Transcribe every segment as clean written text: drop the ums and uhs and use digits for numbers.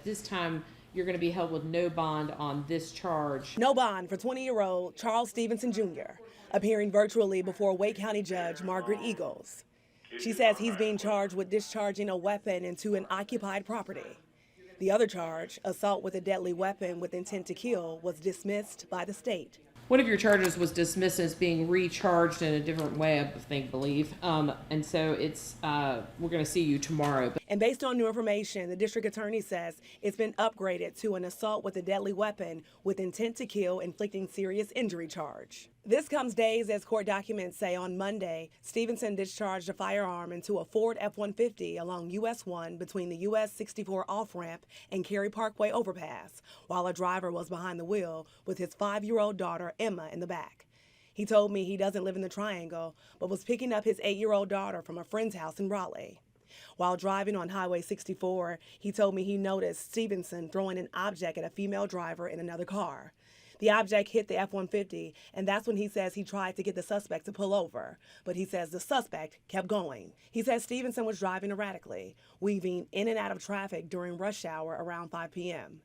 This time, you're going to be held with no bond on this charge. No bond for 20-year-old Charles Stevenson Jr., appearing virtually before Wake County Judge Margaret Eagles. She says he's being charged with discharging a weapon into an occupied property. The other charge, assault with a deadly weapon with intent to kill, was dismissed by the state. One of your charges was dismissed as being recharged in a different way, I believe. And so we're going to see you tomorrow. And based on new information, the district attorney says it's been upgraded to an assault with a deadly weapon with intent to kill, inflicting serious injury charge. This comes days as court documents say on Monday, Stevenson discharged a firearm into a Ford F-150 along US 1 between the US 64 off-ramp and Cary Parkway overpass, while a driver was behind the wheel with his 5-year-old daughter, Emma, in the back. He told me he doesn't live in the Triangle, but was picking up his 8-year-old daughter from a friend's house in Raleigh. While driving on Highway 64, he told me he noticed Stevenson throwing an object at a female driver in another car. The object hit the F-150, and that's when he says he tried to get the suspect to pull over. But he says the suspect kept going. He says Stevenson was driving erratically, weaving in and out of traffic during rush hour around 5 p.m.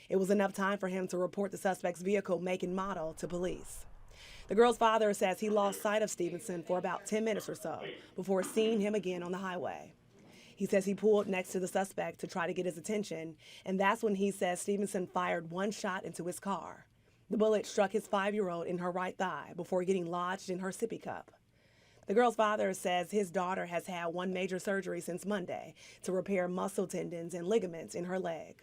It was enough time for him to report the suspect's vehicle make and model to police. The girl's father says he lost sight of Stevenson for about 10 minutes or so before seeing him again on the highway. He says he pulled next to the suspect to try to get his attention, and that's when he says Stevenson fired one shot into his car. The bullet struck his 5-year-old in her right thigh before getting lodged in her sippy cup. The girl's father says his daughter has had one major surgery since Monday to repair muscle tendons and ligaments in her leg.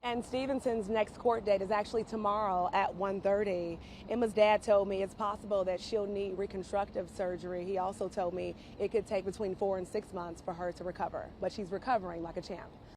And Stevenson's next court date is actually tomorrow at 1:30. Emma's dad told me it's possible that she'll need reconstructive surgery. He also told me it could take between 4 and 6 months for her to recover, but she's recovering like a champ.